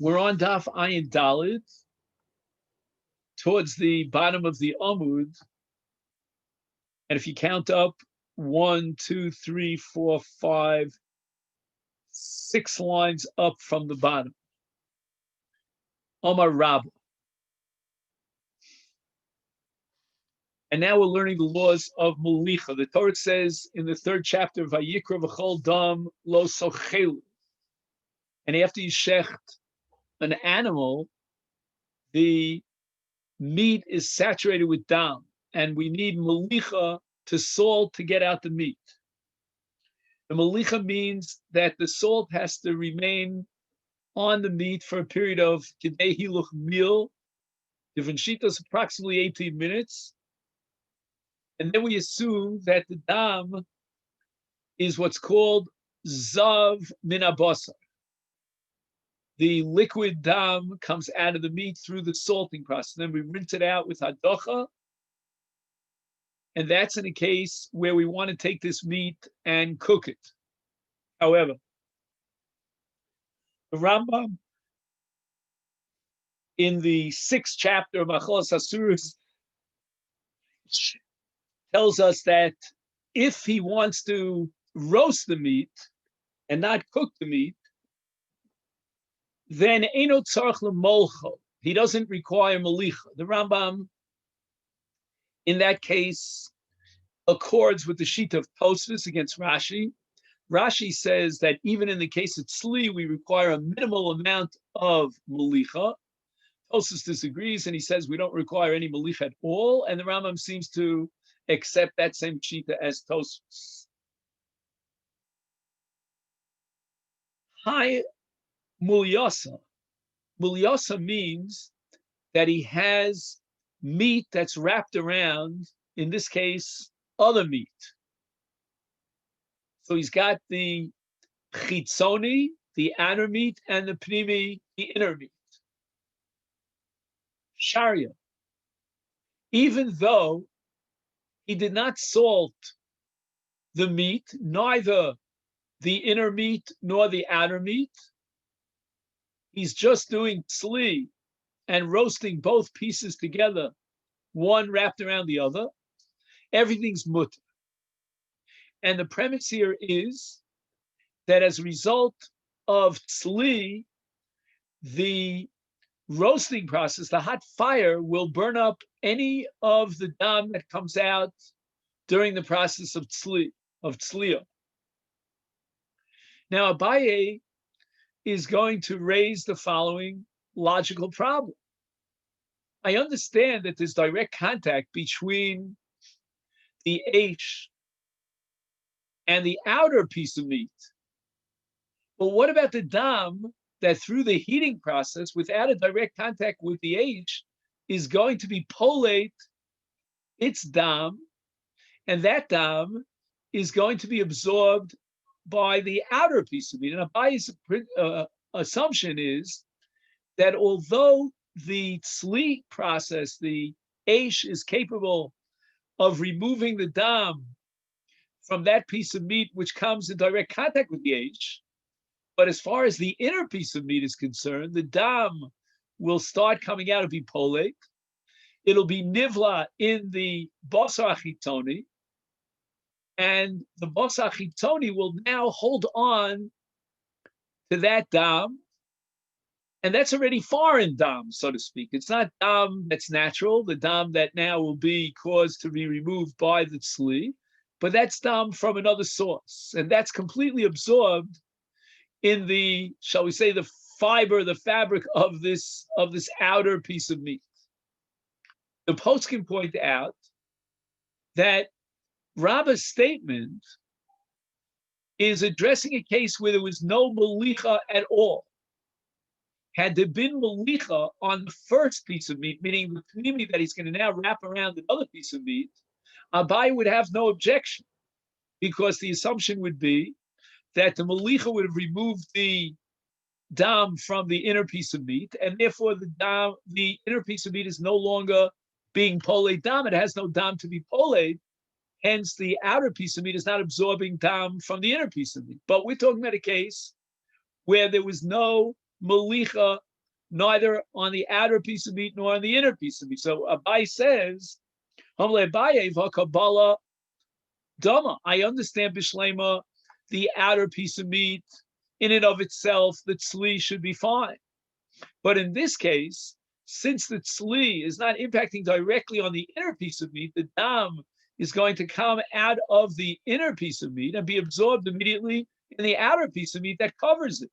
We're on Daf Ayin Dalit, towards the bottom of the Amud. And if you count up 1, 2, 3, 4, 5, 6 lines up from the bottom, Omar Rabba. And now we're learning the laws of Molicha. The Torah says in the 3rd chapter, Vayikra v'chol dam lo sochelu. And after you shecht an animal, the meat is saturated with dam, and we need Molicha to salt to get out the meat. The Molicha means that the salt has to remain on the meat for a period of Kidei Hiluch Mil, different shitas, approximately 18 minutes. And then we assume that the dam is what's called zav min abasar. The liquid dam comes out of the meat through the salting process. Then we rinse it out with hadocha. And that's in a case where we want to take this meat and cook it. However, the Rambam in the 6th chapter of Achalas Asuros tells us that if he wants to roast the meat and not cook the meat, then eino tzarich lemolcho. He doesn't require molicha. The Rambam, in that case, accords with the sheet of Tosfos against Rashi. Rashi says that even in the case of tzli, we require a minimal amount of molicha. Tosfos disagrees, and he says we don't require any molicha at all. And the Rambam seems to accept that same shita as Tosfos. Hi, mulyasa. Mulyasa means that he has meat that's wrapped around, in this case, other meat. So he's got the chitzoni, the outer meat, and the pnimi, the inner meat. Sharia. Even though he did not salt the meat, neither the inner meat nor the outer meat, he's just doing tzli and roasting both pieces together, one wrapped around the other. Everything's mutter. And the premise here is that as a result of tzli, the roasting process, the hot fire, will burn up any of the dam that comes out during the process of tzliya. Now, Abaye is going to raise the following logical problem. I understand that there's direct contact between the H and the outer piece of meat. But what about the dam that through the heating process, without a direct contact with the H, is going to be polate its dam, and that dam is going to be absorbed by the outer piece of meat? And Abaye's assumption is that although the tzli process, the H, is capable of removing the dam from that piece of meat which comes in direct contact with the H, but as far as the inner piece of meat is concerned, the dam will start coming out of be polate. It'll be nivla in the basar achitoni, and the basar achitoni will now hold on to that dam, and that's already foreign dam, so to speak. It's not dam that's natural, the dam that now will be caused to be removed by the tzli, but that's dam from another source, and that's completely absorbed in the, shall we say, the fiber, the fabric of this outer piece of meat. The post can point out that Rabba's statement is addressing a case where there was no molicha at all. Had there been molicha on the first piece of meat, meaning the pnimi that he's going to now wrap around another piece of meat, Abaye would have no objection, because the assumption would be that the molicha would have removed the dam from the inner piece of meat, and therefore the inner piece of meat is no longer being polate dam. It has no dam to be polate. Hence, the outer piece of meat is not absorbing dam from the inner piece of meat. But we're talking about a case where there was no molicha neither on the outer piece of meat nor on the inner piece of meat. So Abai says, Hamle Abaye v'Kabbalah Dama. I understand Bishlema, the outer piece of meat in and of itself, the tzli should be fine. But in this case, since the tzli is not impacting directly on the inner piece of meat, the dam is going to come out of the inner piece of meat and be absorbed immediately in the outer piece of meat that covers it.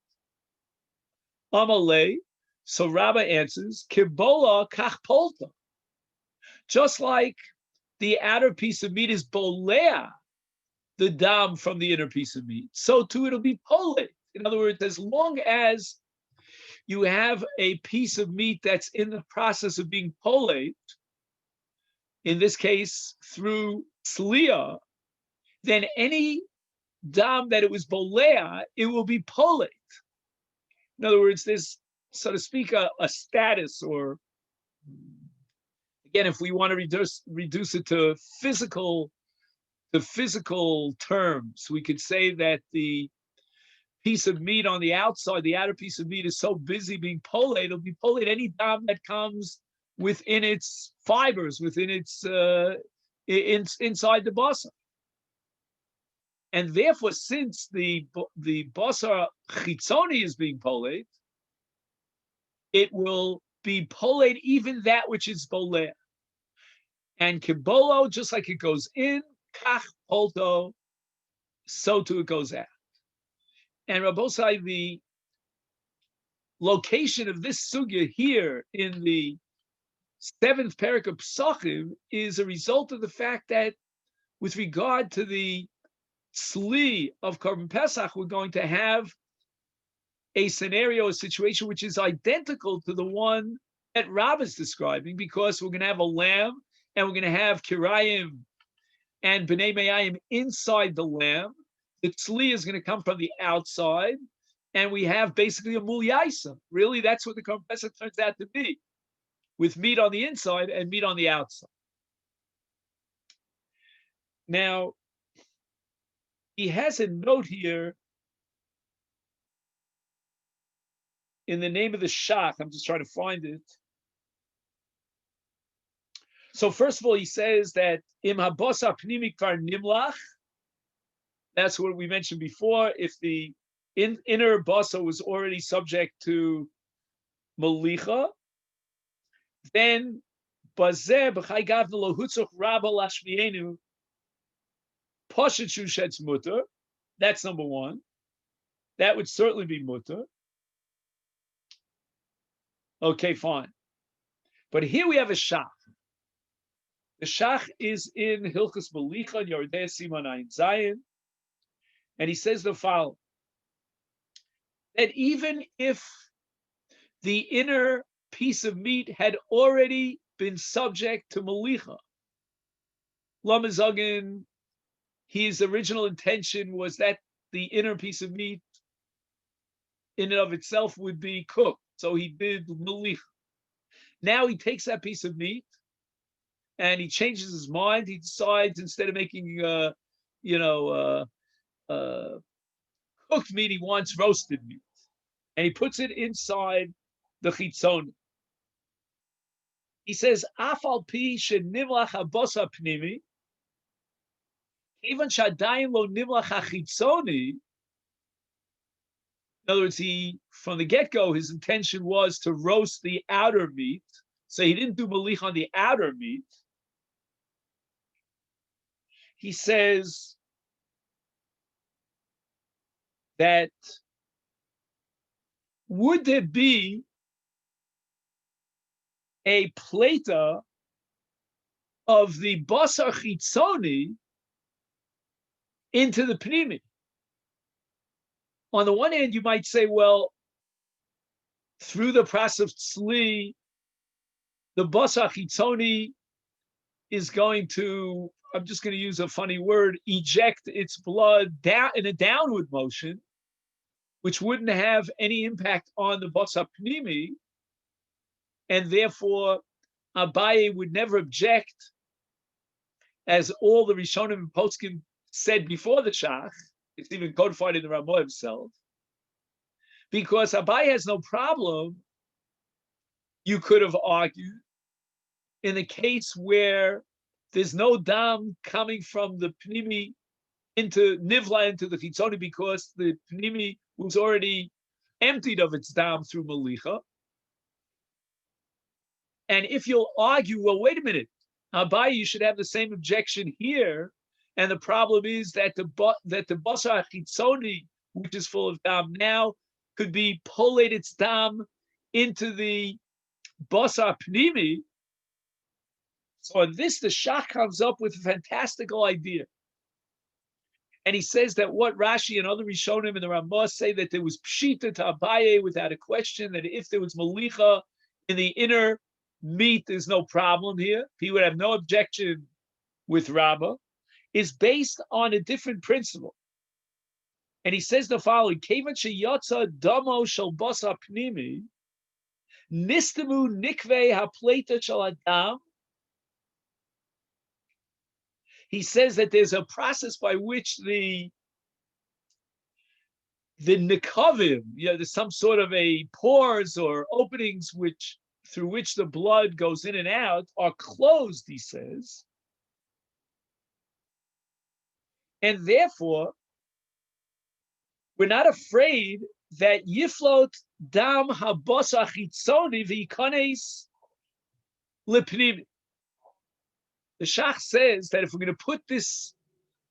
Amalei, so Rabbah answers, Kibola kach polta. Just like the outer piece of meat is bolea, the dam from the inner piece of meat, so too it'll be polate. In other words, as long as you have a piece of meat that's in the process of being polate, in this case through tzliya, then any dam that it was bolea, it will be polate. In other words, there's, so to speak, a status, or again, if we want to reduce it to physical terms, we could say that the piece of meat on the outside, the outer piece of meat, is so busy being polate, it'll be polate any dam that comes within its fibers, within its inside the basar. And therefore, since the basar chitzoni is being polate, it will be polate even that which is boleh. And kibolo, just like it goes in, kach polto, so too it goes out. And Rabbosai, the location of this sugya here in the 7th parak of Pesachim is a result of the fact that with regard to the tzli of Korban Pesach, we're going to have a scenario, a situation which is identical to the one that Rabbah is describing, because we're going to have a lamb and we're going to have kirayim and bnei me'ayim inside the lamb. The tzli is going to come from the outside, and we have basically a mulyaisa. Really, that's what the Korban Pesach turns out to be, with meat on the inside and meat on the outside. Now, he has a note here in the name of the shach. I'm just trying to find it. So first of all, he says that im habosar pnimi kvar nimlach. That's what we mentioned before. If the inner basa was already subject to malicha, then bazeh b'chai gavna lo hutzach rabba lashmienu poshet shushetz mutter. That's number one. That would certainly be mutter. Okay, fine. But here we have a shach. The shach is in Hilchos Malicha and Yordei Siman Ayin Zayin, and he says the following: that even if the inner piece of meat had already been subject to malicha, Lamazagin, his original intention was that the inner piece of meat in and of itself would be cooked, so he did malicha. Now he takes that piece of meat and he changes his mind. He decides, instead of making cooked meat, he wants roasted meat, and he puts it inside the chitzoni. He says, "Afal pi shenimlach habosar pnimi, even shadayim lo nimlach hachitzoni." In other words, from the get-go, his intention was to roast the outer meat, so he didn't do malich on the outer meat. He says that would there be a plata of the basar chitzoni into the pnimi? On the one hand, you might say, well, through the process of tzli, the basar chitzoni is going to, I'm just going to use a funny word, eject its blood down in a downward motion, which wouldn't have any impact on the basar pnimi, and therefore Abaye would never object, as all the Rishonim and Poskim said before the Shach. It's even codified in the Ramah himself, because Abaye has no problem you could have argued in the case where there's no dam coming from the pnimi into nivla into the chitzoni because the pnimi was already emptied of its dam through malicha. And if you'll argue, well, wait a minute, Abaye, you should have the same objection here. And the problem is that the basar chitzoni, which is full of dam now, could be pulled its dam into the basar pnimi. So on this, the Shach comes up with a fantastical idea. And he says that what Rashi and other Rishonim and the Ramah say that there was pshita to Abaye without a question, that if there was malicha in the inner meat, there's no problem here. He would have no objection with Rabbah, is based on a different principle. And he says the following, Kevan sheyatza damo shel basar pnimi, nistemu nikvei hapleta shel adam. He says that there's a process by which the nikavim, there's some sort of a pores or openings through which the blood goes in and out are closed, he says. And therefore, we're not afraid that yiflot dam habasa chitzoni v'yikanes lepnimi. The Shach says that if we're going to put this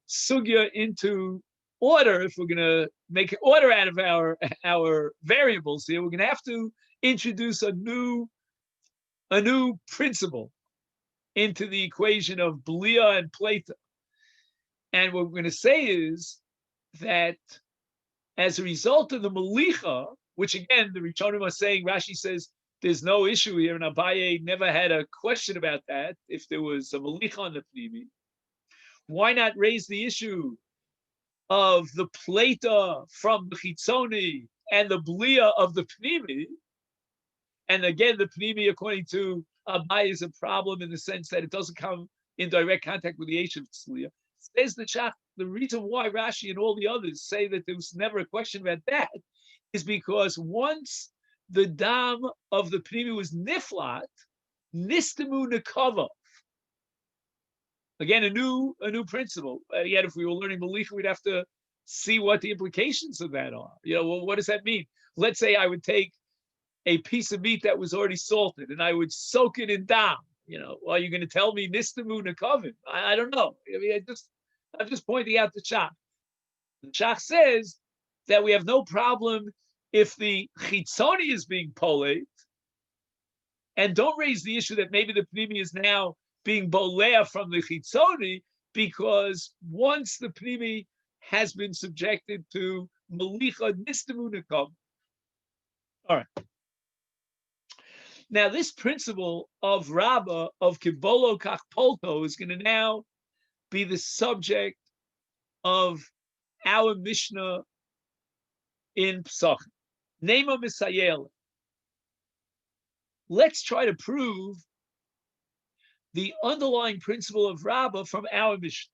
sugya into order, if we're going to make order out of our variables here, we're going to have to introduce a new principle into the equation of blia and pleta. And what we're going to say is that as a result of the malicha, which again, the Rishonim are saying, Rashi says, there's no issue here, and Abaye never had a question about that. If there was a malicha on the pnimi, why not raise the issue of the pleta from the chitzoni and the blia of the pnimi? And again, the pnimi, according to Abaye, is a problem in the sense that it doesn't come in direct contact with the Eish of Tzliya. Says the Shach, the reason why Rashi and all the others say that there was never a question about that is because once the dam of the pnimi was niflat, nistemu nekava. Again, a new principle. Yet, if we were learning malicha, we'd have to see what the implications of that are. Well, what does that mean? Let's say I would take a piece of meat that was already salted and I would soak it in dam. Are you going to tell me nistemu nekavim? I don't know. I'm just pointing out the Shach. The Shach says that we have no problem if the chitzoni is being poled, and don't raise the issue that maybe the pnimi is now being bolea from the chitzoni, because once the pnimi has been subjected to malicha nistemu nekavim. All right. Now, this principle of Rabbah, of Kibolo Kachpolto, is going to now be the subject of our Mishnah in Pesachim. Nema Misayel. Let's try to prove the underlying principle of Rabbah from our Mishnah.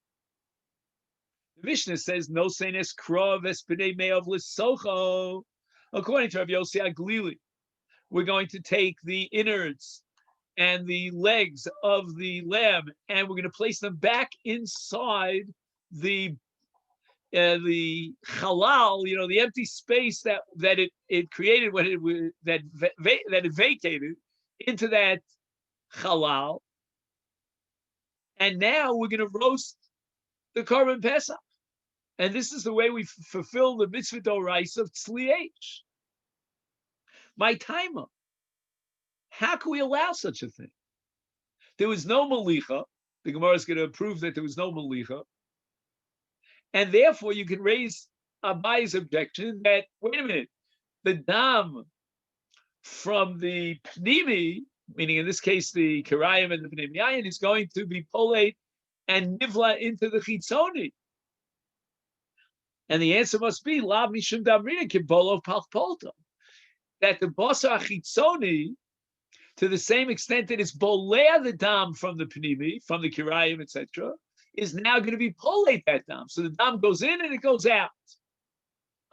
The Mishnah says, no senes krav espinei me'av l'socho. According to Rabbi Yossi Aglili, we're going to take the innards and the legs of the lamb, and we're going to place them back inside the halal, the empty space that it created when it vacated into that halal. And now we're going to roast the korban pesach, and this is the way we fulfill the mitzvah doraisa of tzliach. My timer. How can we allow such a thing? There was no malicha. The Gemara is going to prove that there was no malicha. And therefore, you can raise Abaye's objection that, wait a minute, the dam from the pnimi, meaning in this case the kirayim and the pnimi yayin, is going to be polate and nivla into the chitzoni. And the answer must be, lav mishum damrina kibolo palpolto. That the basar chitzoni, to the same extent that it's bolea the dam from the pnimi, from the kirayim, etc., is now going to be polate that dam. So the dam goes in and it goes out.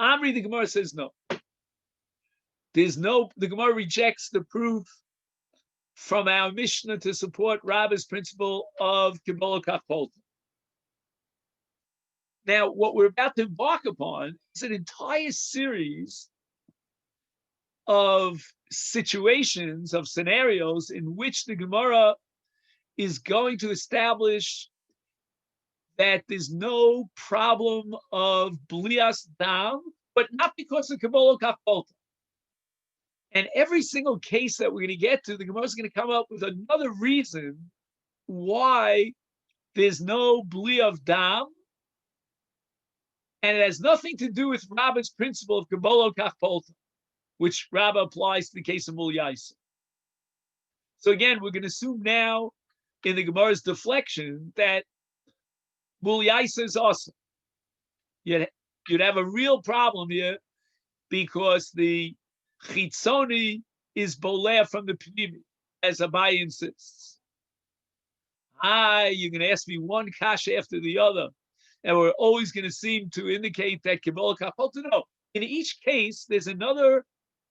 Amri, the Gemara says no. The Gemara rejects the proof from our Mishnah to support Rabba's principle of Kibbola Kachpolta. Now, what we're about to embark upon is an entire series of situations, of scenarios in which the Gemara is going to establish that there's no problem of blias dam, but not because of Kibbola Kachpolta. And every single case that we're going to get to, the Gemara is going to come up with another reason why there's no bli of dam, and it has nothing to do with Rabba's principle of Kibbola Kachpolta, which Rabba applies to the case of Mul Yaisa. So again, we're going to assume now in the Gemara's deflection that Mul Yaisa is awesome. You'd have a real problem here because the Chitzoni is boleh from the Pnimi, as Abai insists. You're going to ask me one kasha after the other, and we're always going to seem to indicate that Kibbola Kachpolta. No, in each case, there's another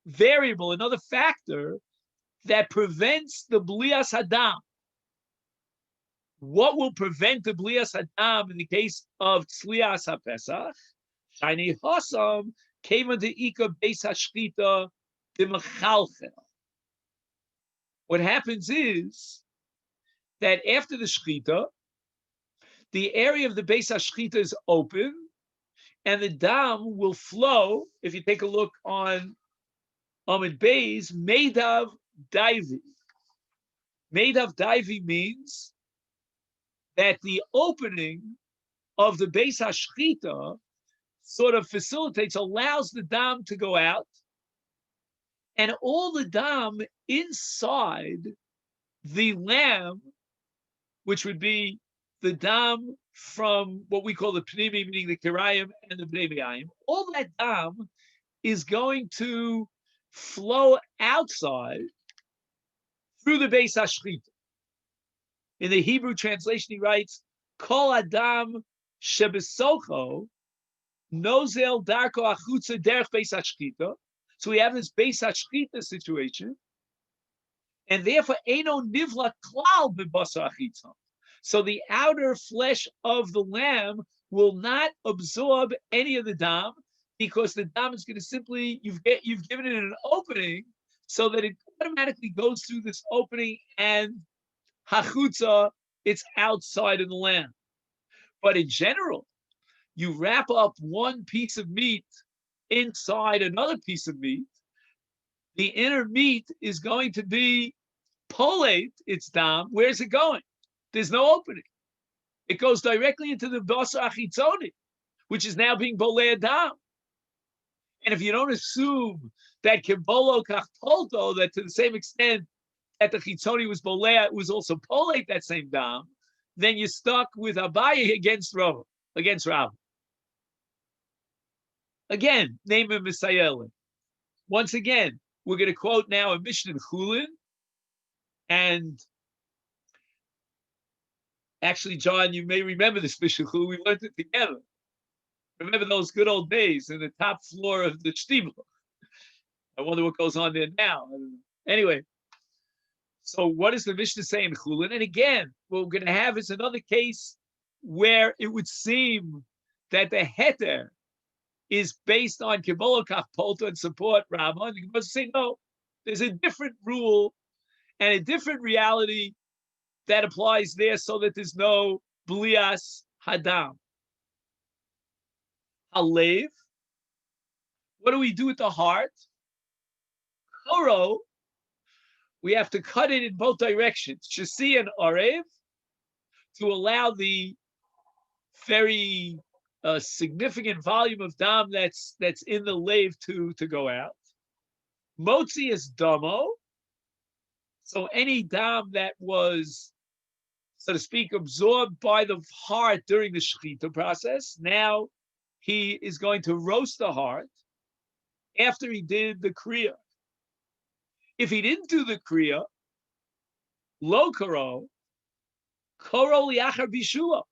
variable, another factor that prevents the blias hadam. What will prevent the blias hadam in the case of tzlias haPesach? Shani hasam came into ika beis hashchita demachalchel. What happens is that after the shchita, the area of the beis hashchita is open, and the dam will flow. If you take a look on Amid Beis, Meidav Daivi. Meidav Daivi means that the opening of the Beis HaShchita sort of facilitates, allows the dam to go out, and all the dam inside the lamb, which would be the dam from what we call the Pnimi, meaning the Kirayim and the Bnei B'yayim, all that dam is going to flow outside through the Beis HaShchita. In the Hebrew translation, he writes, Kol Adam Shebesocho Nozel Darko Achutza Derech Beis HaShchita. So we have this Beis HaShchita situation, and therefore Eino Nivla Klal B'Basar Achitzon. So the outer flesh of the lamb will not absorb any of the dam, because the dam is going to simply, you've given it an opening so that it automatically goes through this opening, and hachutza, it's outside of the lamb. But in general, you wrap up one piece of meat inside another piece of meat, the inner meat is going to be polate, its dam. Where's it going? There's no opening. It goes directly into the basar achitzoni, which is now being bolei dam. And if you don't assume that Kibbola Kachpolta, that to the same extent that the Chitzoni was bolei, it was also polate that same dam, then you're stuck with Abaye against Rav. Again, name him Misayel. Once again, we're going to quote now a Mishnah in Chulin, and actually, John, you may remember this Mishnah Chulin. We learned it together. Remember those good old days in the top floor of the Shtibla. I wonder what goes on there now. Anyway, so what does the Mishnah say in Chulin? And again, what we're going to have is another case where it would seem that the heter is based on Kibbola Kachpolta and support Rama. And you must say, no, there's a different rule and a different reality that applies there, so that there's no blias hadam. Halev. What do we do with the heart? Koro. We have to cut it in both directions. Shasi and Arev, to allow the very significant volume of dam that's in the lave to go out. Motzi is damo. So any dam that was, so to speak, absorbed by the heart during the shechita process, now he is going to roast the heart after he did the kriya. If he didn't do the kriya, lo karo liachar bishula.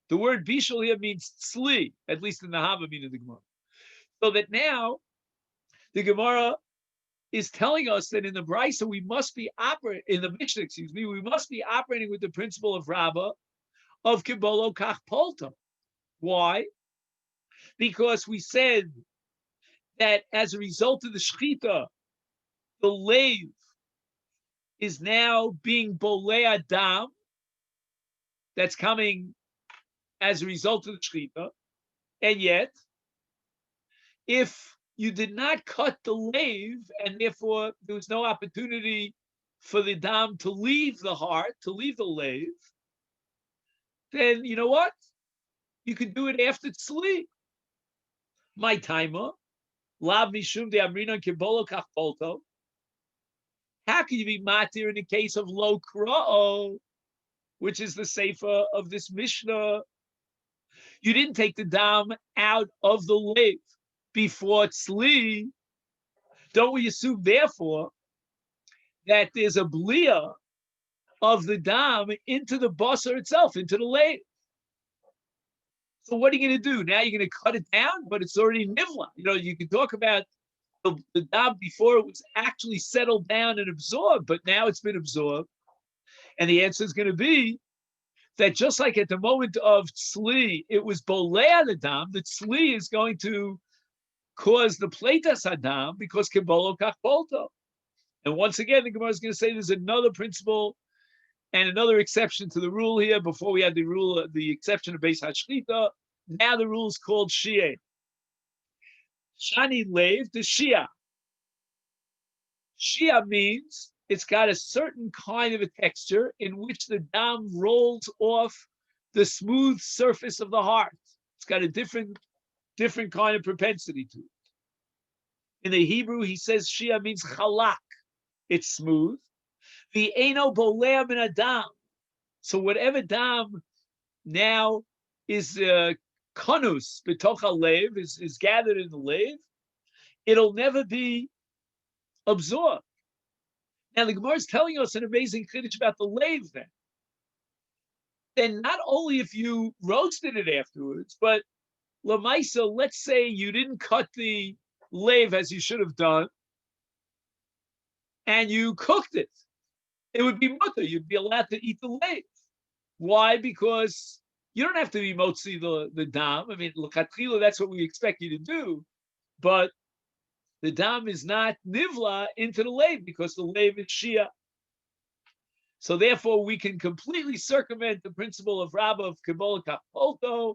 The word bishul here means tzli, at least in the Havamina of the Gemara. So that now the Gemara is telling us that in the Brisa we must be operating in the Mishnah, excuse me, we must be operating with the principle of Rabbah of Kibolo Kach Polto. Why? Because we said that as a result of the Shechita, the lave is now being Bolei Adam, that's coming as a result of the Shechita, and yet, if you did not cut the lave, and therefore there was no opportunity for the dam to leave the heart, to leave the lave, then you know what? You could do it after tzli. My timer, lav mishum de amrina kibolo kachbolto. How can you be matir in the case of lo kra'o, which is the sefer of this Mishnah? You didn't take the dam out of the lave before tzli. Don't we assume, therefore, that there's a blia of the dam into the basar itself, into the lave? So what are you going to do? Now you're going to cut it down, but it's already nivla. You know, you can talk about the dam before it was actually settled down and absorbed, but now it's been absorbed. And the answer is going to be that just like at the moment of tzli, it was bolea the dam, the tzli is going to cause the pleitas hadam because kibolo kachbolto. And once again, the Gemara is going to say there's another principle and another exception to the rule here. Before we had the rule, the exception of Beis Hashchita, now the rule is called Shia. Shani Lev, the Shia. Shia means it's got a certain kind of a texture in which the dam rolls off the smooth surface of the heart. It's got a different kind of propensity to it. In the Hebrew, he says Shia means chalak. It's smooth. The eno bolea min adam. So whatever dam now is konus betocha lev is gathered in the lev, it'll never be absorbed. Now the Gemara is telling us an amazing chiddush about the lev. Then not only if you roasted it afterwards, but lamaisa, let's say you didn't cut the lev as you should have done, and you cooked it. It would be mutter. You'd be allowed to eat the lev. Why? Because you don't have to be motzi the dam. I mean, l'chatchila, that's what we expect you to do. But the dam is not nivla into the lev because the lev is shia. So therefore, we can completely circumvent the principle of Rabbah of Kabbalah Kapolto,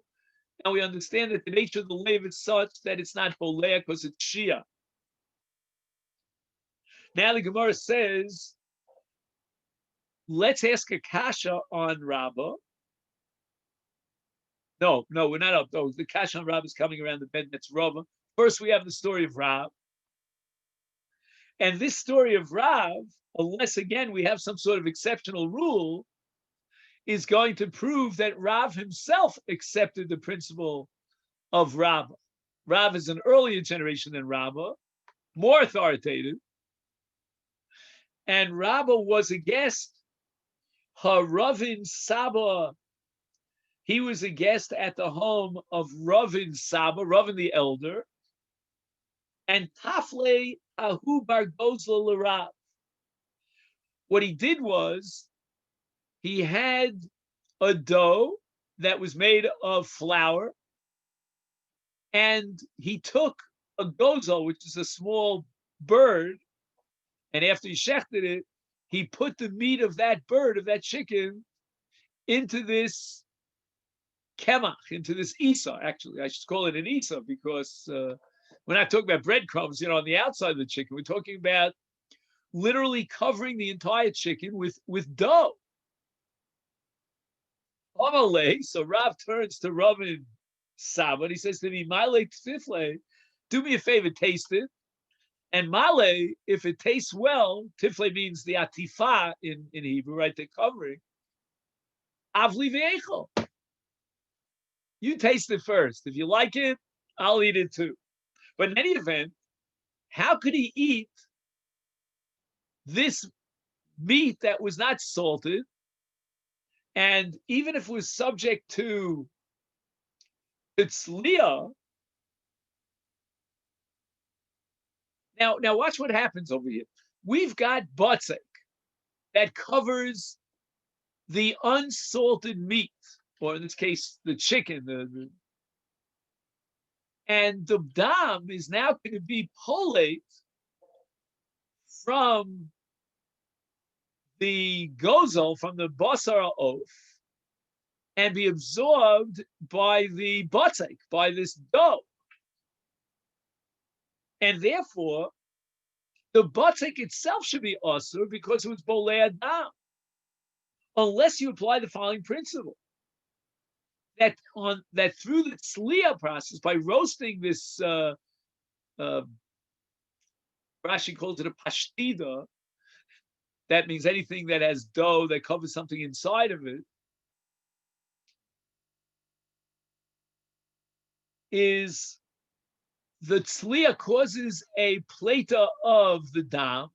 and we understand that the nature of the lev is such that it's not bolea because it's shia. Now the Gemara says, let's ask a kasha on Rabbah. No, we're not up. No, the kasha on Rabbah is coming around the bend. That's Rabbah. First, we have the story of Rav. And this story of Rav, unless again we have some sort of exceptional rule, is going to prove that Rav himself accepted the principle of Rabbah. Rav is an earlier generation than Rabbah, more authoritative. And Rabbah was a guest. Ravin Saba. He was a guest at the home of Ravin Saba, Ravin the elder, and Tafle Ahu Bar Gozla L'Rav. What he did was he had a dough that was made of flour, and he took a gozel, which is a small bird, and after he shechted it, he put the meat of that bird, of that chicken, into this kemach, into this isa. Actually, I should call it an isa because we're not talking about breadcrumbs, on the outside of the chicken. We're talking about literally covering the entire chicken with dough. So Rav turns to Ravin Saba and he says to me, Male tifle, do me a favor, taste it. And Male, if it tastes well, tifle means the atifa in Hebrew, right? The covering. Avli ve'echel. You taste it first. If you like it, I'll eat it too. But in any event, how could he eat this meat that was not salted? And even if it was subject to tzliya, Now watch what happens over here. We've got batzek that covers the unsalted meat, or in this case, the chicken. And the dam is now going to be polate from the gozel, from the basar oaf, and be absorbed by the batzek, by this dough. And therefore, the batzek itself should be asur because it was bolei dam, unless you apply the following principle. That through the tzliya process, by roasting this, Rashi calls it a pashtida, that means anything that has dough that covers something inside of it, is the tzliya causes a plata of the dam,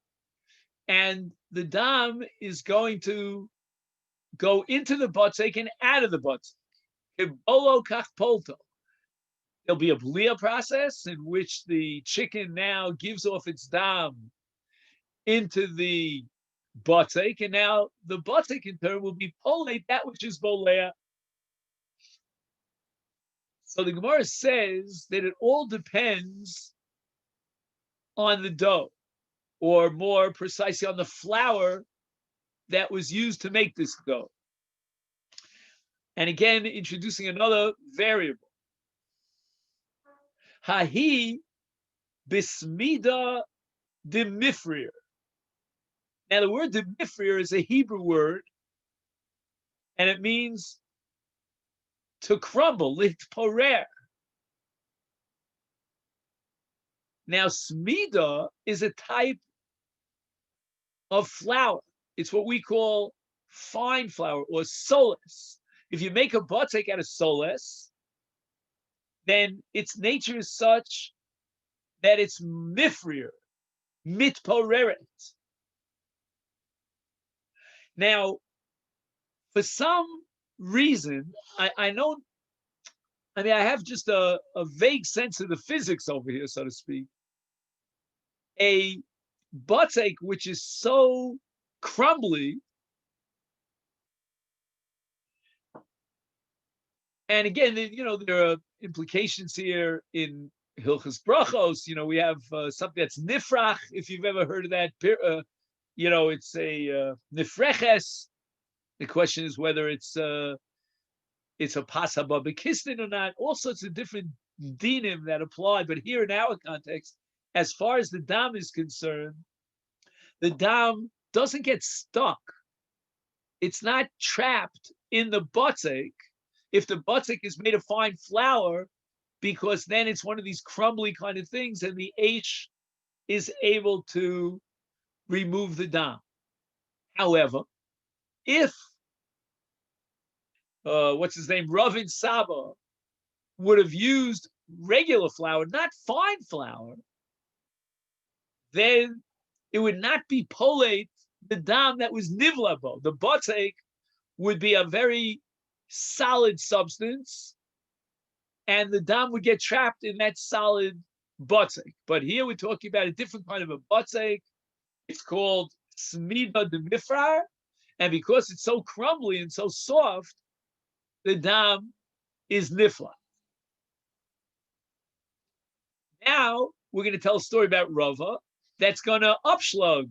and the dam is going to go into the batzek and out of the batzek. There'll be a blia process in which the chicken now gives off its dam into the batzek, and now the batzek in turn will be polate that which is bolea. So the Gemara says that it all depends on the dough, or more precisely on the flour that was used to make this dough. And again, introducing another variable. Hahi bismida demifrir. Now, the word demifrir is a Hebrew word, and it means to crumble, litporer. Now, smida is a type of flour. It's what we call fine flour or soles. If you make a batzek out of soles, then its nature is such that it's mifrir, mitporeret. Now, for some reason, I know, I have just a vague sense of the physics over here, so to speak. A batzek which is so crumbly, and again, there are implications here in Hilchas Brachos. We have something that's nifrach, if you've ever heard of that. It's a nifreches. The question is whether it's a pasaba bekistin or not. All sorts of different dinim that apply. But here in our context, as far as the dam is concerned, the dam doesn't get stuck. It's not trapped in the batzek. If the batzek is made of fine flour, because then it's one of these crumbly kind of things, and the H is able to remove the dam. However, if Ravin Saba would have used regular flour, not fine flour, then it would not be polate the dam that was nivlabo. The batzek would be a very solid substance, and the dam would get trapped in that solid batzek. But here we're talking about a different kind of a batzek. It's called smida de mifrar, and because it's so crumbly and so soft, the dam is nifla. Now we're going to tell a story about Rava that's going to upslug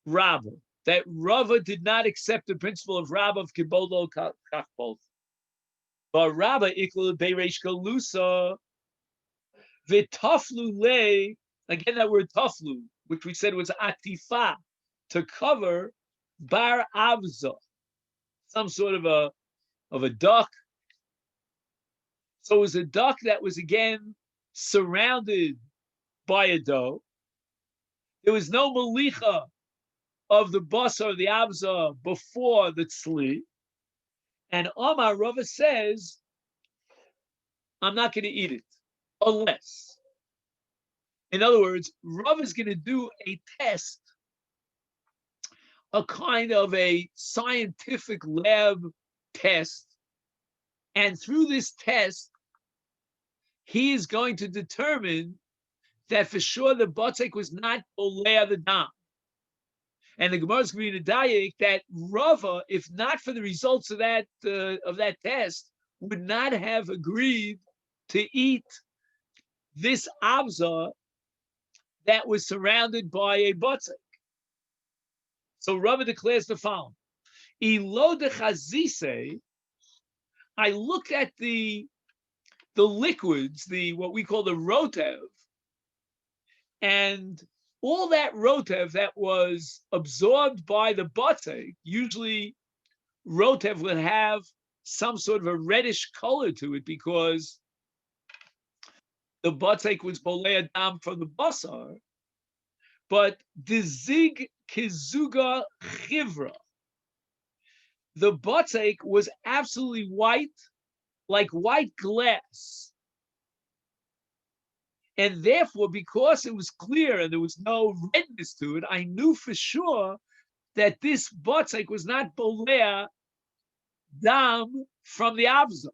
Rabba. That Rava did not accept the principle of Rabba of Kibodo Kachboth. But Rabba ikla Beiresh Galusa Vitaflu Le, again that word taflu, which we said was atifa, to cover bar avza, some sort of a duck. So it was a duck that was again surrounded by a dough. There was no malicha of the basar, the avza, before the tzli. And Omar Rava says, I'm not going to eat it unless. In other words, Rava is going to do a test, a kind of a scientific lab test. And through this test, he is going to determine that for sure the Botzik was not Olea the Dam. And the Gemara is going to dayik that Rava, if not for the results of that test, would not have agreed to eat this avza that was surrounded by a Botzik. So Rava declares the following: Ilo de chazise, I look at the liquids, what we call the rotev, and all that rotev that was absorbed by the botzik. Usually rotev will have some sort of a reddish color to it because the botzik was bolei dam from the basar. But the zig kizuga chivra, the botzik was absolutely white, like white glass. And therefore, because it was clear and there was no redness to it, I knew for sure that this botzik was not bolea dam from the avza.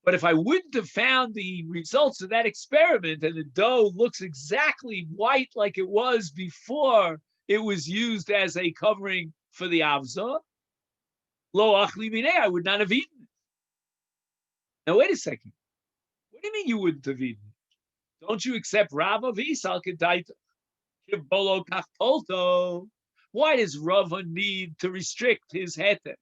But if I wouldn't have found the results of that experiment and the dough looks exactly white like it was before it was used as a covering for the avza, lo achli minei, I would not have eaten it. Now, wait a second. What do you mean you wouldn't have eaten it? Don't you accept Rava v'isal kedaita? Kibolo kachpolto. Why does Rava need to restrict his heter?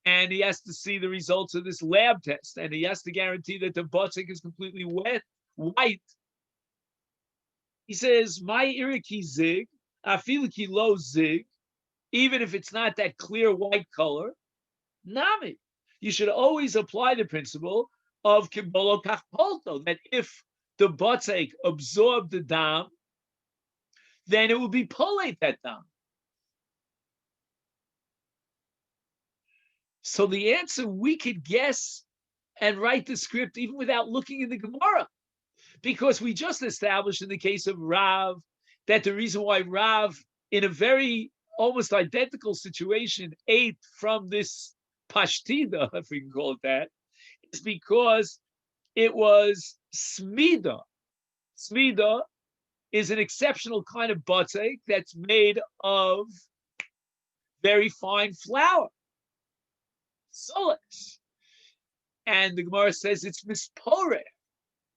And he has to see the results of this lab test, and he has to guarantee that the botzik is completely white. He says, "My iriki zig, afiliki lo zig, even if it's not that clear white color, nami." You should always apply the principle of kibolo kachpolto, that if the botzik absorbed the dam, then it will be polate that dam. So the answer we could guess and write the script even without looking in the Gemara, because we just established in the case of Rav that the reason why Rav, in a very almost identical situation, ate from this pashtida, if we can call it that, is because it was smida. Smida is an exceptional kind of botzik that's made of very fine flour, solex. And the Gemara says it's misporer.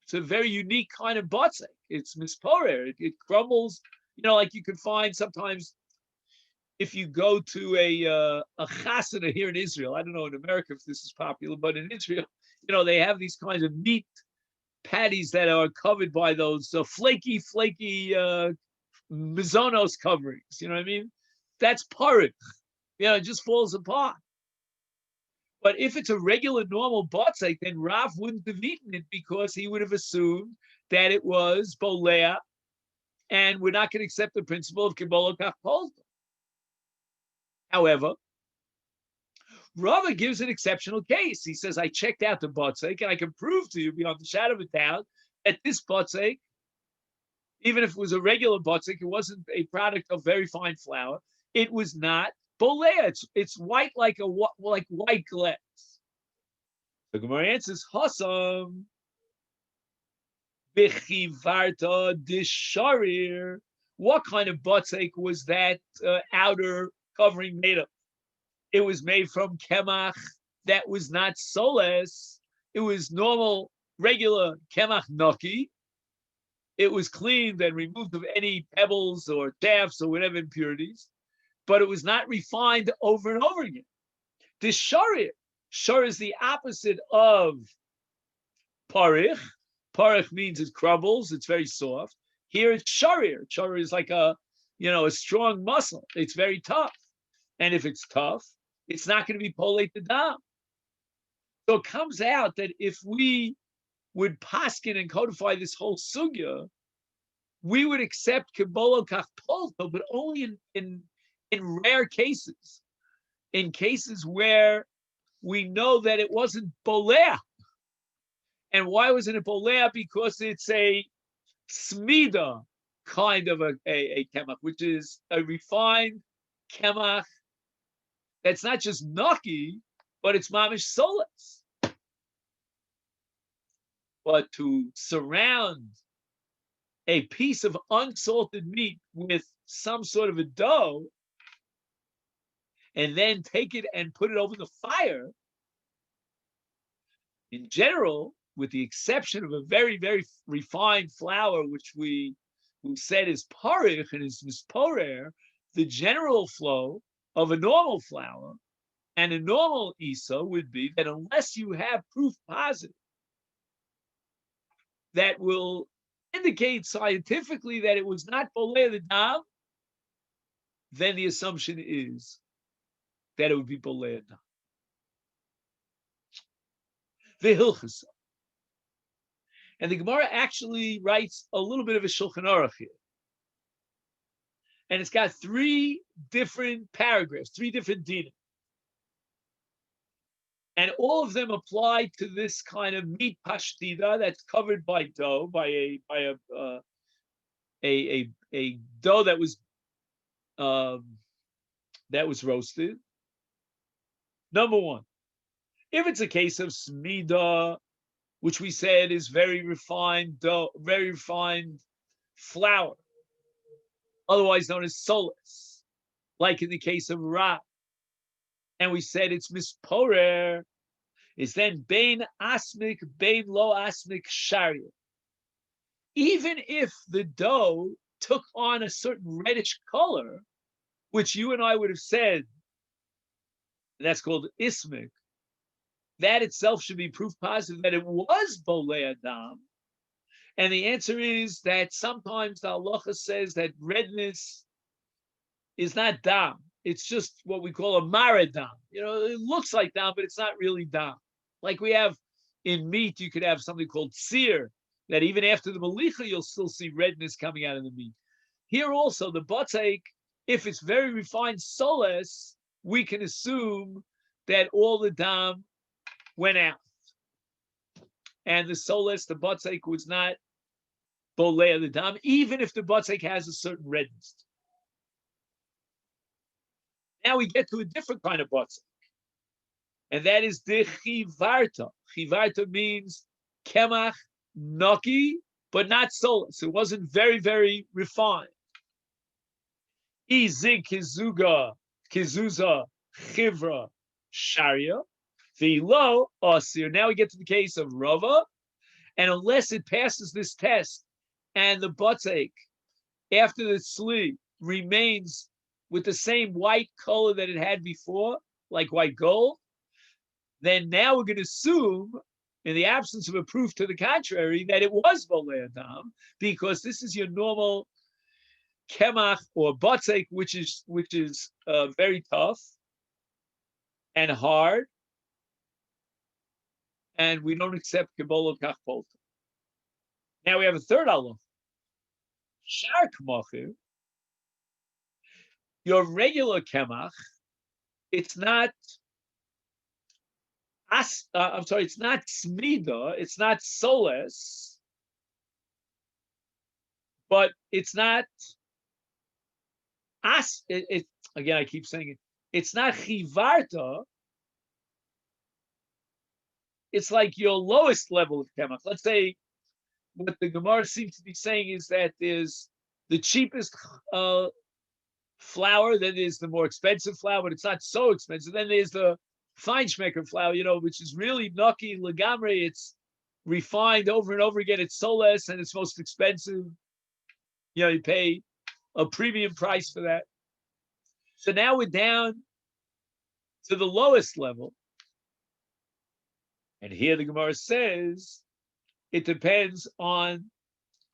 It's a very unique kind of botzik. It's misporer. It crumbles, like you can find sometimes if you go to a chasana here in Israel. I don't know in America if this is popular, but in Israel, they have these kinds of meat patties that are covered by those flaky mizonos coverings. You know what I mean? That's porridge. It just falls apart. But if it's a regular normal botzik, then Rav wouldn't have eaten it because he would have assumed that it was bolea, and we're not going to accept the principle of kibolo kachpolto. However, Rava gives an exceptional case. He says, I checked out the botzik, and I can prove to you beyond the shadow of a doubt that this botzik, even if it was a regular botzik, it wasn't a product of very fine flour. It was not bolea. It's white like white glass. The Gemara answers, Hasam b'chivarta disharir. What kind of botzik was that outer covering made of? It was made from kemach that was not soles. It was normal, regular kemach naki. It was cleaned and removed of any pebbles or chaffs or whatever impurities, but it was not refined over and over again. This sharir is the opposite of parich. Parich means it crumbles, it's very soft. Here it's sharir. Sharir is like a strong muscle. It's very tough. And if it's tough, it's not going to be polate the dam. So it comes out that if we would paskin and codify this whole sugya, we would accept kibolo kachpolto, but only in rare cases, in cases where we know that it wasn't bolea. And why wasn't it bolea? Because it's a smida kind of a kemach, which is a refined kemach that's not just naki, but it's mamish solas. but to surround a piece of unsalted meat with some sort of a dough and then take it and put it over the fire, in general, with the exception of a very, very refined flour, which we said is parich and is misporer, the general flow of a normal flour and a normal isa would be that unless you have proof positive that will indicate scientifically that it was not boleh the dam, then the assumption is that it would be boleh dam. The hilchasa. And the Gemara actually writes a little bit of a Shulchan Aruch here. And it's got three different paragraphs, three different dinim. And all of them apply to this kind of meat pashtida that's covered by dough, by a dough that was roasted. Number one, if it's a case of smida, which we said is very refined dough, very refined flour, otherwise known as solas, like in the case of ra, and we said it's misporer, is then bein asmik, bein lo asmik sharia. Even if the dough took on a certain reddish color, which you and I would have said, that's called ismik, that itself should be proof positive that it was boleh adam. And the answer is that sometimes the halacha says that redness is not dam. It's just what we call a maradam. It looks like dam, but it's not really dam. Like we have in meat, you could have something called sear, that even after the malicha, you'll still see redness coming out of the meat. Here also, the batek, if it's very refined soles, we can assume that all the dam went out. And the soles, the batek, was not boleh the dam, even if the batek has a certain redness. Now we get to a different kind of batek, and that is the chivarta. Chivarta means kemach naki, but not solas. It wasn't very, very refined. Izik kizuga, kizuza, chivra, sharia, velo asir. Now we get to the case of rava, and unless it passes this test and the batek after the sli remains with the same white color that it had before, like white gold, then now we're going to assume, in the absence of a proof to the contrary, that it was boleh adam, because this is your normal kemach or batek, which is very tough and hard, and we don't accept kibolo kachpolta. Now we have a third halacha. Shar k'machir, your regular kemach, it's not it's not smida, it's not soles, but it's not again, I keep saying it, it's not chivarta, it's like your lowest level of kemach. Let's say what the Gemara seems to be saying is that there's the cheapest flour, then there's the more expensive flour, but it's not so expensive. Then there's the feinschmecker flour, which is really nucky, legamre. It's refined over and over again. It's soles and it's most expensive. You pay a premium price for that. So now we're down to the lowest level. And here the Gemara says it depends on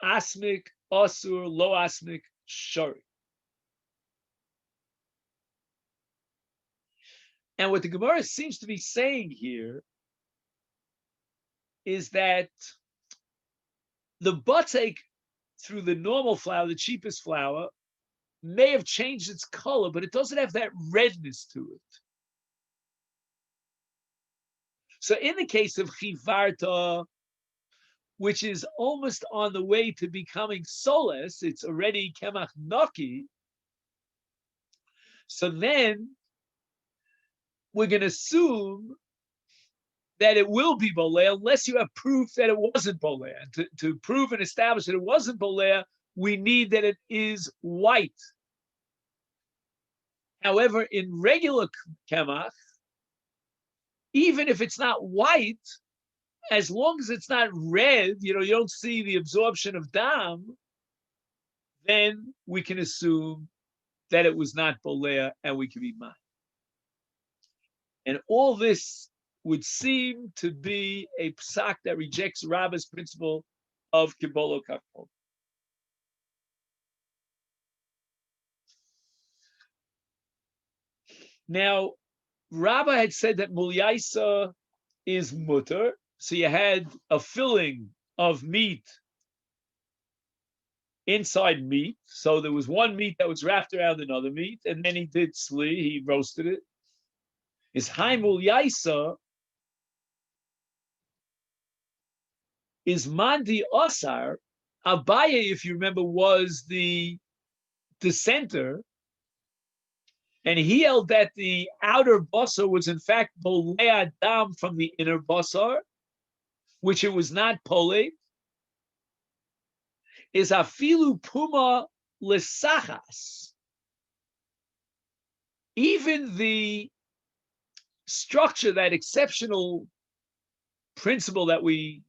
asmik, asur, lo asmik, shari. And what the Gemara seems to be saying here is that the batek through the normal flour, the cheapest flour, may have changed its color, but it doesn't have that redness to it. So in the case of chivarta, which is almost on the way to becoming soles, it's already kemach naki. So then we're going to assume that it will be boleh unless you have proof that it wasn't boleh. And to prove and establish that it wasn't boleh, we need that it is white. However, in regular kemach, even if it's not white, as long as it's not red, you don't see the absorption of dam, then we can assume that it was not boleh and we can be mine. And all this would seem to be a psak that rejects Rabbah's principle of kibolo kachol. Now, Rabbah had said that mulyaisa is mutter, so you had a filling of meat inside meat. So there was one meat that was wrapped around another meat, and then he did sli, he roasted it. Is hai mulyaisa is mandi osar. Abaye, if you remember, was the dissenter, and he held that the outer basar was in fact bolei adam from the inner basar, which it was not polei. Is afilu puma lesachas. Even the structure, that exceptional principle that we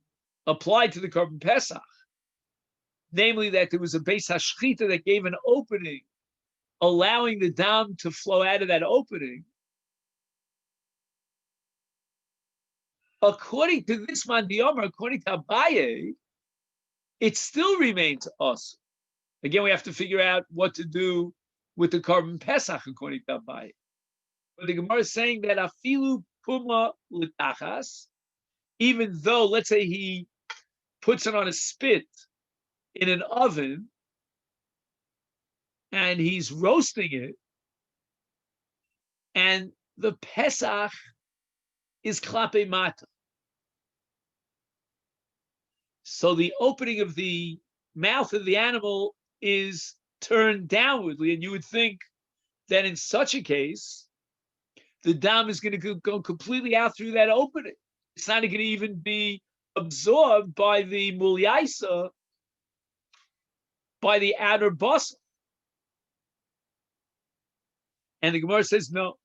applied to the Korban Pesach, namely that there was a Beis Hashchita that gave an opening, allowing the dam to flow out of that opening. According to this man Diomer, according to Abaye, it still remains us. Again, we have to figure out what to do with the Korban Pesach according to Abaye. But the Gemara is saying that afilu puma l'tachas, even though, let's say, he puts it on a spit in an oven and he's roasting it, and the Pesach is klape mata. So the opening of the mouth of the animal is turned downwardly, and you would think that in such a case, the dam is going to go completely out through that opening. It's not going to even be absorbed by the mulyaisa, by the outer basar. And the Gemara says, no.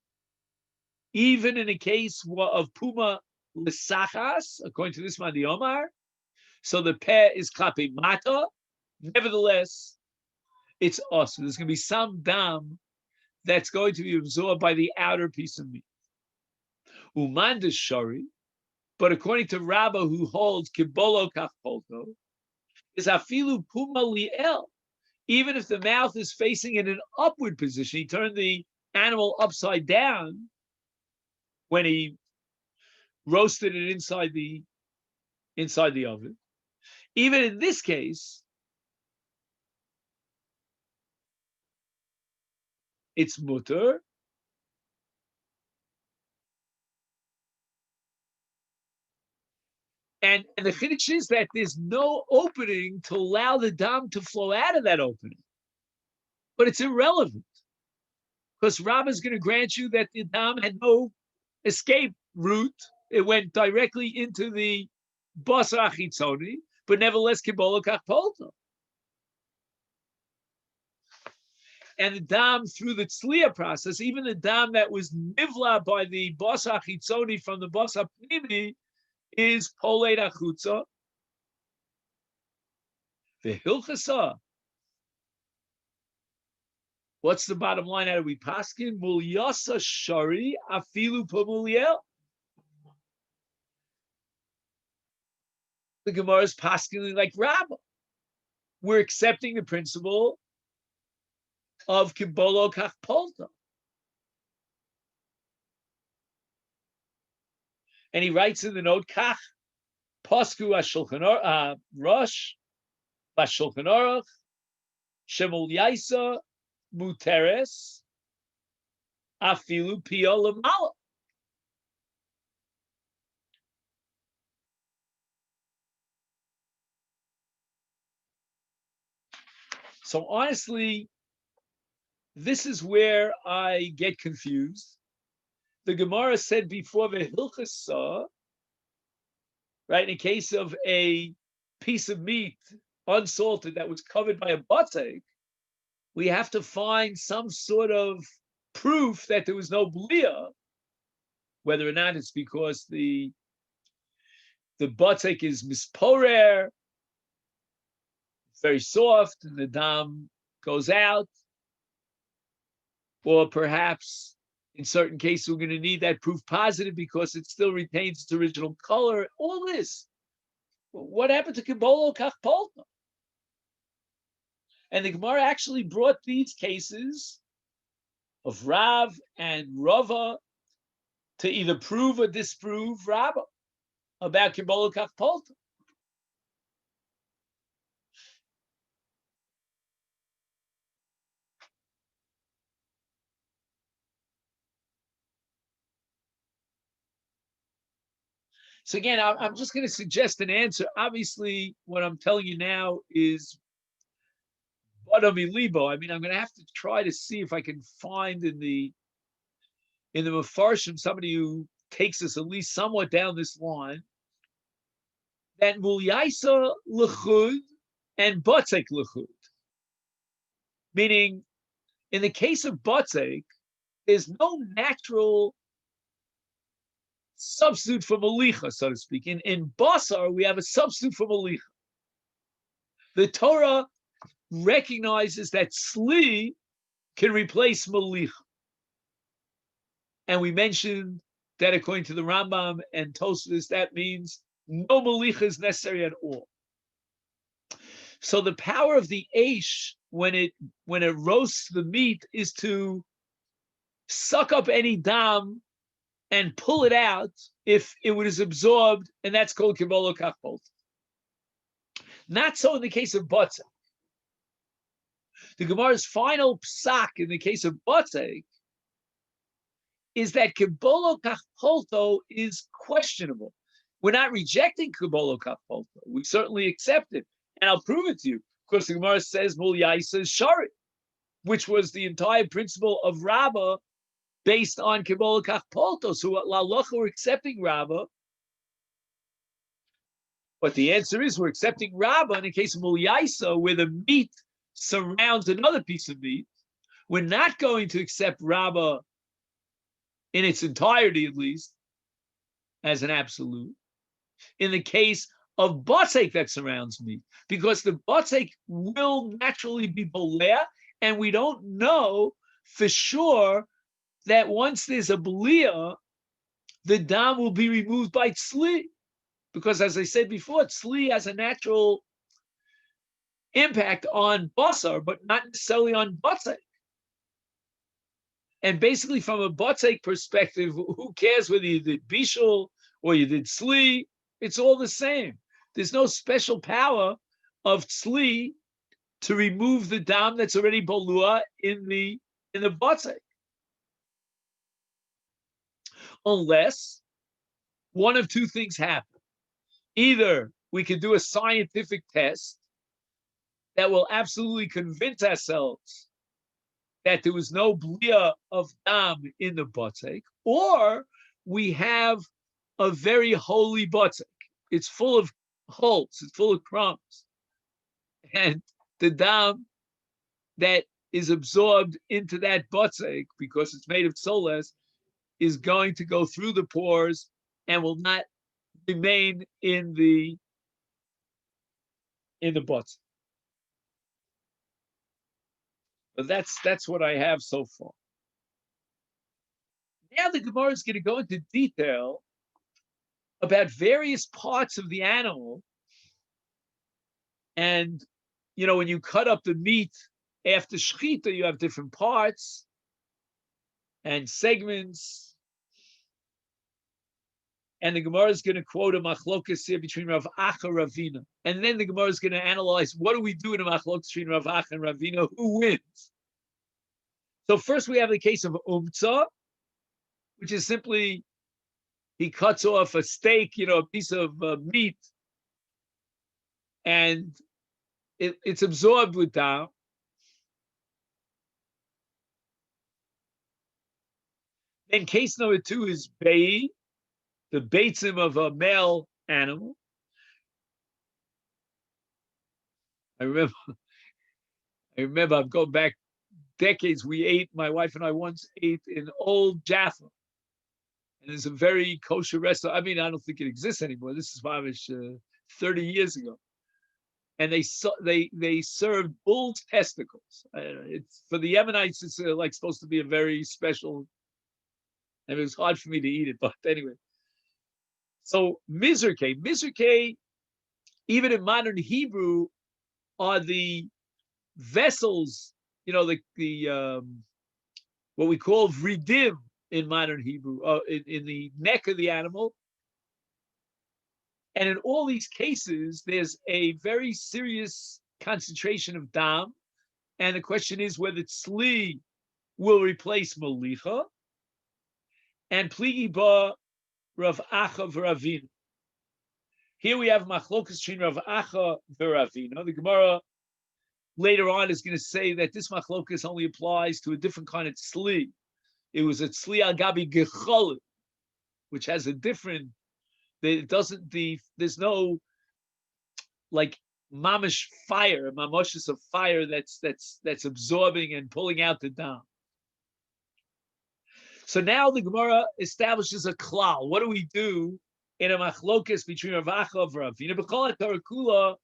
Even in a case of puma l'sachas, according to this Madi Omar, so the peh is klape mata, nevertheless, it's us. So there's going to be some dam that's going to be absorbed by the outer piece of meat. Umandas shari, but according to Rabbah, who holds kibolo kachpolto, is afilu puma liel. Even if the mouth is facing in an upward position, he turned the animal upside down when he roasted it inside the oven. Even in this case, it's mutter. And the chiddush is that there's no opening to allow the dam to flow out of that opening. But it's irrelevant, because Rabbah is going to grant you that the dam had no escape route. It went directly into the basar achitzoni, but nevertheless, kibolo kachpolto. And the dam through the tzliya process, even the dam that was nivla by the basar achitzoni from the basar pnimi, is polei achutza. V'hilchasa. What's the bottom line out of we paskin? Mulyasa shari afilu pamuliel. The Gemara is paskin like Rabbah. We're accepting the principle of kibolo kachpolta. And he writes in the note, Kach, Posku Ashulchan Rosh, Bashulchan Aruch, Shemul Yaisa, Muteres, Afilu Pio Lamala. So honestly, this is where I get confused. The Gemara said before the Hilchasa right? In case of a piece of meat, unsalted, that was covered by a batek, we have to find some sort of proof that there was no blia, whether or not it's because the batek is misporer, very soft, and the dam goes out, or perhaps in certain cases we're going to need that proof positive because it still retains its original color. All this. What happened to Kibolo Kachpolta? And the Gemara actually brought these cases of Rav and Rava to either prove or disprove Rabbah about Kibolo Kachpolta. So again, I'm just going to suggest an answer. Obviously, what I'm telling you now is libo. I mean, I'm going to have to try to see if I can find in the Mefarshim somebody who takes us at least somewhat down this line that mulyaisa lechud and batzek lechud, meaning in the case of batzek, there's no natural substitute for malicha, so to speak. In basar, we have a substitute for malicha. The Torah recognizes that sli can replace malicha. And we mentioned that according to the Rambam and Tosfos, that means no malicha is necessary at all. So the power of the eish when it roasts the meat is to suck up any dam and pull it out if it was absorbed, and that's called kibolo kachpolta. Not so in the case of batzek. The Gemara's final psak in the case of batzek is that kibolo kachpolta is questionable. We're not rejecting kibolo kachpolta. We certainly accept it, and I'll prove it to you. Of course, the Gemara says mul yaisa shari, which was the entire principle of Rabbah based on kibolo kachpolta. So la'alocha we're accepting Rabbah, but the answer is we're accepting Rabbah in the case of mul yaisa, where the meat surrounds another piece of meat. We're not going to accept Rabbah in its entirety, at least, as an absolute. In the case of batzek that surrounds meat, because the batzek will naturally be bolea, and we don't know for sure that once there's a belia, the dam will be removed by tzli. Because as I said before, tzli has a natural impact on basar, but not necessarily on batzek. And basically, from a batzek perspective, who cares whether you did bishul or you did tzli? It's all the same. There's no special power of tzli to remove the dam that's already bolua in the batzek. Unless one of two things happen. Either we can do a scientific test that will absolutely convince ourselves that there was no blia of dam in the batzek, or we have a very holy batzek. It's full of holes, it's full of crumbs. And the dam that is absorbed into that batzek, because it's made of soles, is going to go through the pores and will not remain in the batzek. But that's what I have so far. Now the Gemara is going to go into detail about various parts of the animal. And, when you cut up the meat after shechita, you have different parts and segments. And the Gemara is going to quote a machlokas here between Rav Acha and Ravina. And then the Gemara is going to analyze, what do we do in a machlokas between Rav Acha and Ravina? Who wins? So first we have the case of umtza, which is simply he cuts off a steak, a piece of meat, and it's absorbed with dam. Then case number 2 is bei, the beitzim of a male animal. I remember, I'm going back decades. My wife and I once ate in Old Jaffa. And there's a very kosher restaurant. I mean, I don't think it exists anymore. This is probably 30 years ago. And they served bull's testicles. It's for the Yemenites. It's like supposed to be a very special. And it was hard for me to eat it, but anyway. So mizrake, even in modern Hebrew, are the vessels. What we call vridim in modern Hebrew, in the neck of the animal. And in all these cases, there's a very serious concentration of dam. And the question is whether tzli will replace molicha and pligi ba Rav Acha v'Ravina. Here we have machlokas between Rav Acha v'Ravina. The Gemara later on is going to say that this machlokas only applies to a different kind of tzli. It was a tzli al gabi gecholim, which has a different. There's no like mamish fire, mamoshes of fire that's absorbing and pulling out the dam. So now the Gemara establishes a klal. What do we do in a machlokas between Rav Acha and Ravina? B'chol ha'Torah,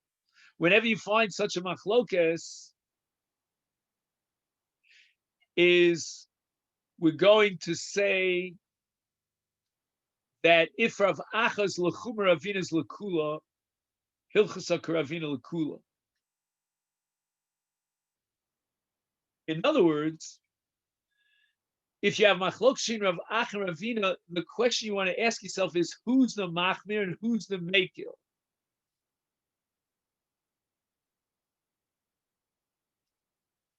whenever you find such a machlokas, is we're going to say that if Rav Acha's l'chum Ravina's l'kula, hilchasa k'Ravina l'kula. In other words, if you have machlok Rav Acha and Ravina, the question you want to ask yourself is who's the machmir and who's the mekil?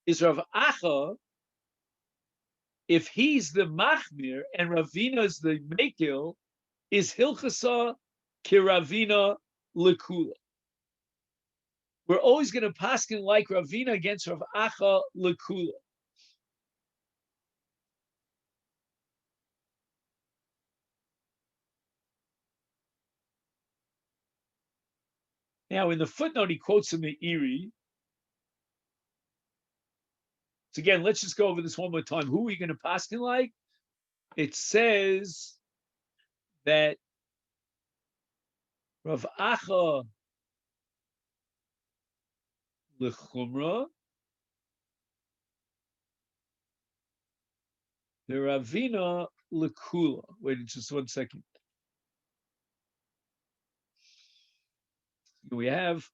Is Rav Acha, if he's the machmir and Ravina's the mekil, is hilchasa kiravina lekula? We're always going to paskin like Ravina against Rav Acha lekula. Now, in the footnote, he quotes a Meiri. So again, let's just go over this one more time. Who are we going to paskin like? It says that Rav Acha lechumra, the Ravina lekula. Wait just 1 second. We have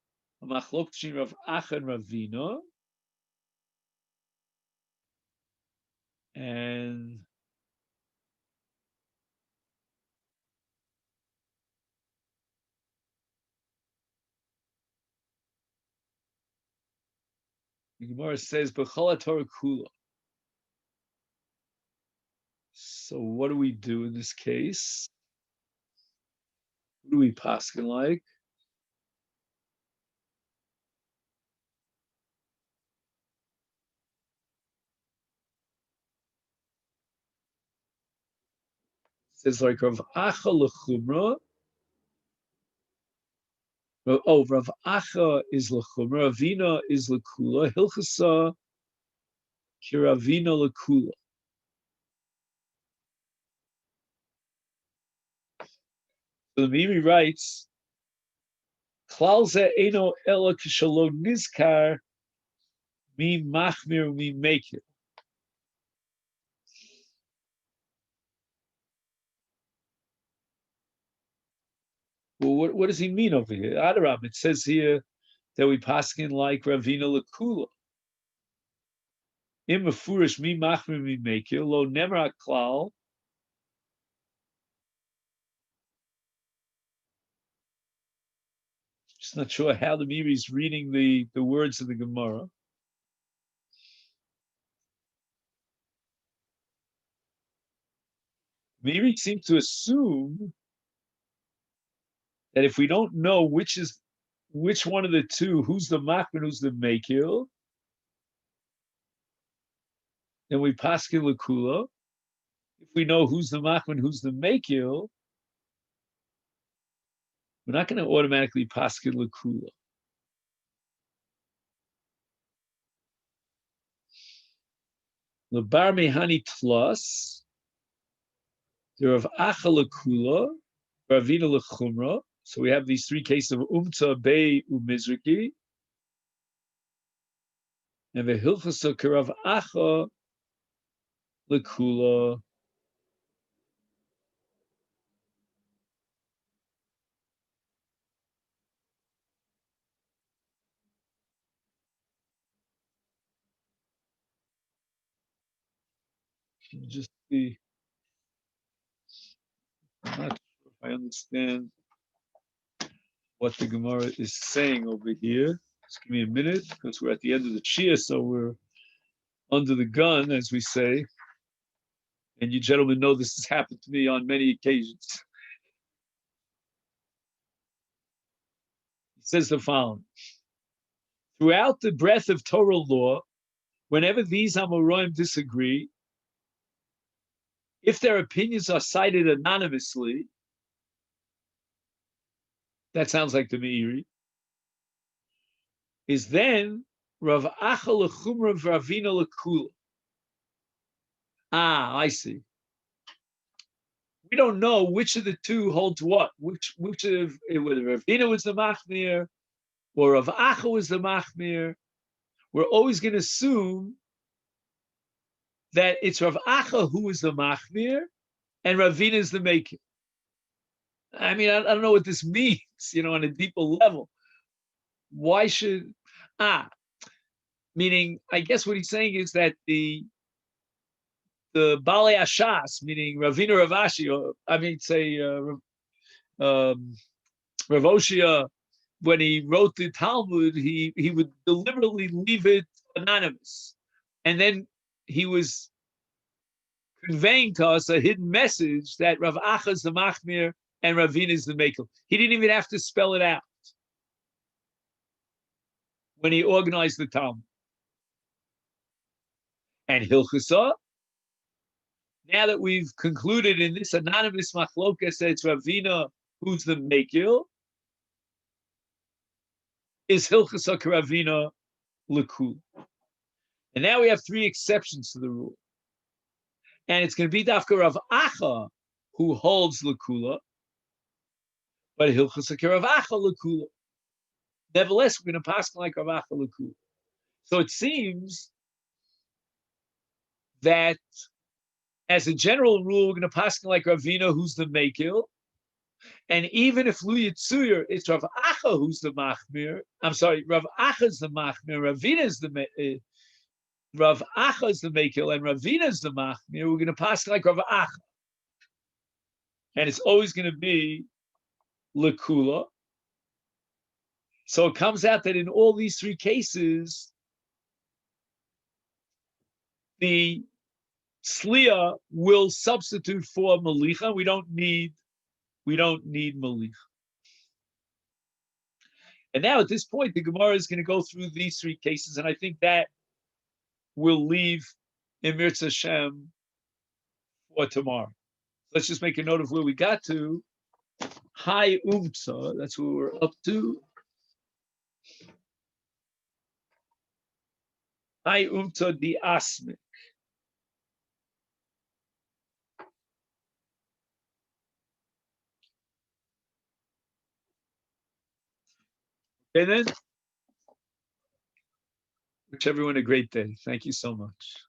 a machlok between Rav Acha and Ravina, and the Gemara says b'chol Torah kula. So what do we do in this case? What do we paskin like? It says like Rav Acha lechumra. Oh, Rav Acha is lechumra, Ravina is lekula, hilchasa kiravina lekula. So the Mimi writes, klal ze eno ela kishalo nizkar mi machmir mi mekir. Well, what does he mean over here? Adarab, it says here that we paskin like Ravina lekula. Im mefurish mi machmir mi mekir lo nemer klal. Just not sure how the Miri is reading the words of the Gemara. Miri seems to assume that if we don't know which one of the two, who's the machmir, who's the mekil, then we paskin lekula. If we know who's the machmir, who's the mekil, we're not going to automatically paskin lekula. Lebar mehani plus, the Rav Acha lekula, Ravina lechumra. So we have these three cases of umta, bei, umizriki, and the hilchasa kerav Acha lekula. Just see. I'm not sure if I understand what the Gemara is saying over here. Just give me a minute because we're at the end of the Shia, so we're under the gun, as we say. And you gentlemen know this has happened to me on many occasions. It says the following. Throughout the breadth of Torah law, whenever these Amoraim disagree, if their opinions are cited anonymously, that sounds like the Meiri, is then Rav Acha lechumra v'Ravina lekula. Ah, I see. We don't know which of the two holds what. Which of whether Ravina was the machmir or Rav Acha was the machmir. We're always going to assume that it's Rav Acha who is the machmir and Ravina is the maker. I mean, I don't know what this means, on a deeper level. Why should meaning? I guess what he's saying is that the Balei Ashas, meaning Ravina Rav Ashi, or I mean, say Rav Oshia, when he wrote the Talmud, he would deliberately leave it anonymous, and then he was conveying to us a hidden message that Rav Acha is the machmir and Ravina is the makel. He didn't even have to spell it out when he organized the Talmud. And Hilchasa, now that we've concluded in this anonymous machlokas that it's Ravina who's the makel, is Hilchasa Ravina lekula. And now we have three exceptions to the rule. And it's going to be Dafka Rav Acha who holds lekula, but Hilchasa Rav Acha lekula. Nevertheless, we're going to pass like Rav Acha lekula. So it seems that as a general rule, we're going to pass like Ravina, who's the Mekil. And even if Lu Yitzuyur, it's Rav Acha who's the Machmir. I'm sorry, Rav Acha is the Machmir, Ravina is the Rav Acha is the Mekil, and Ravina is the Machmir. We're going to pass like Rav Acha. And it's always going to be Lekula. So it comes out that in all these three cases, the Sliya will substitute for Malicha. We don't need Malicha. And now at this point, the Gemara is going to go through these three cases, and I think that will leave Emir Hashem for tomorrow. Let's just make a note of where we got to. Hai Umtza, that's what we're up to. Hai Umtza di Asmik. And then, wish everyone a great day. Thank you so much.